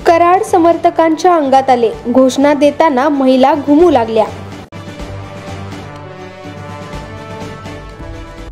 कराड समर्थकांच्या अंगात आले, घोषणा देताना महिला घुमू लागल्या।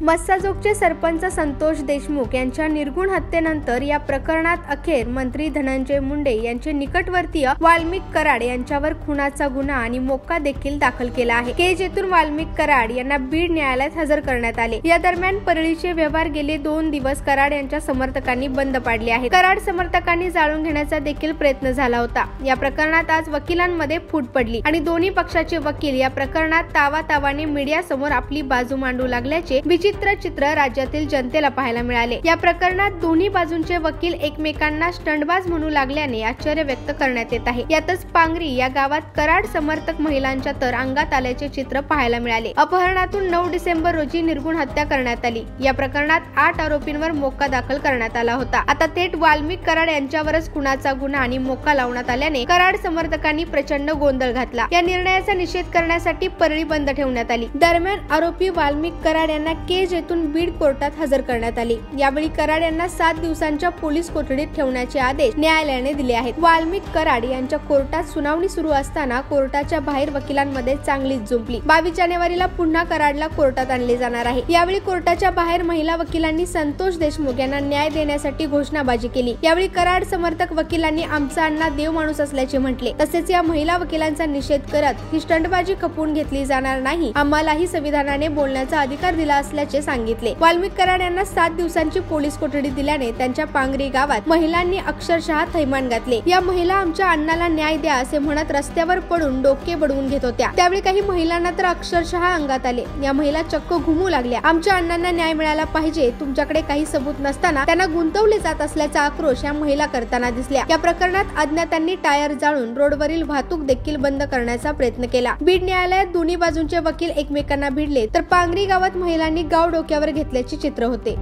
मस्साजोगचे सरपंच संतोष देशमुख यांच्या निर्गुण हत्येनंतर या प्रकरणात अखेर मंत्री धनंजय मुंडे यांचे निकटवर्तीय वाल्मिक कराड यांच्यावर खुनाचा गुन्हा आणि मोक्का देखील दाखल केला आहे। केज येथून वाल्मिक कराड यांना बीड न्यायालयात हजर करण्यात आले। या दरम्यान परळीचे व्यवहार गेले 2 दिवस कराड यांच्या समर्थकांनी बंद पाडले आहेत। कराड समर्थकांनी जाळून घेण्याचा देखील प्रयत्न झाला होता। या प्रकरणात आज वकिलांमध्ये फूट पडली आणि दोन्ही पक्षाचे वकील या प्रकरणात तावातावाने मीडिया समोर आपली बाजू मांडू लागल्याचे विचित्र चित्र राज्यातील जनतेला पाहायला मिळाले। या प्रकरणात दोन्ही बाजूंचे वकील एकमेकांना स्टंटबाज म्हणू लागल्याने आश्चर्य व्यक्त करण्यात येत आहे। यातच पांगरी या गावात कराड समर्थक महिलांच्या तर अंगात आल्याचे चित्र पाहायला मिळाले। अपहरणातून 9 डिसेंबर रोजी निर्गुण हत्या करण्यात आली। या प्रकरणात 8 आरोपींवर मोक्का दाखल करण्यात आला होता। आता थेट वाल्मिक कराड यांच्यावरच खुनाचा गुन्हा आणि मोक्का लावण्यात आल्याने कराड समर्थकांनी प्रचंड गोंधळ घातला। या निर्णयाचा निषेध करण्यासाठी परळी बंद ठेवण्यात आली। दरम्यान आरोपी वाल्मिक कराड यांना केज येथून बीड कोर्टात हजर करण्यात आले। यावेळी कराड यांना 7 दिवसांच्या पोलीस कोठडीत ठेवण्याचे आदेश न्यायालयाने दिले आहेत। वाल्मिक कराड यांच्या कोर्टात सुनावणी सुरू असताना कोर्टाच्या बाहेर वकिलांमध्ये चांगलीच जुंपली। 22 जानेवारीला पुन्हा कराडला कोर्टात आणले जाणार आहे। यावेळी कोर्टाच्या बाहेर महिला वकिलांनी संतोष देशमुख यांना न्याय देण्यासाठी घोषणाबाजी केली। यावेळी कराड समर्थक वकिलांनी आमचा अण्णा देव माणूस असल्याचे म्हटले। तसेच या महिला वकिलांचा निषेध करत ही स्टंटबाजी खपवून घेतली जाणार नाही, आम्हालाही संविधानाने बोलण्याचा अधिकार दिला असल्याचे सांगितले। वाल्मिक कराड यांना 7 दिवसांची पोलीस कोठडी दिल्याने त्यांच्या पांगरी गावात महिलांनी अक्षरशः थैमान घातले। या महिला आमच्या अण्णाला न्याय द्या असे म्हणत रस्त्यावर पडून डोके बडवून घेत होत्या। त्यावेळी काही महिलांना तर अक्षरशः अंगात आले। या महिला चक्क घुमू लागल्या, आमच्या अण्णांना न्याय मिळाला पाहिजे, तुमच्याकडे काही सबूत नसताना त्यांना गुंतवले जात असल्याचा आक्रोश या महिला करताना दिसल्या। या प्रकरणात अज्ञातांनी टायर जाळून रोडवरील वाहतूक देखील बंद करण्याचा प्रयत्न केला। बीड न्यायालयात दोन्ही बाजूंचे वकील एकमेकांना भिडले तर पांगरी गावात महिलांनी गाव डोक्यावर घेतल्याचे चित्र होते।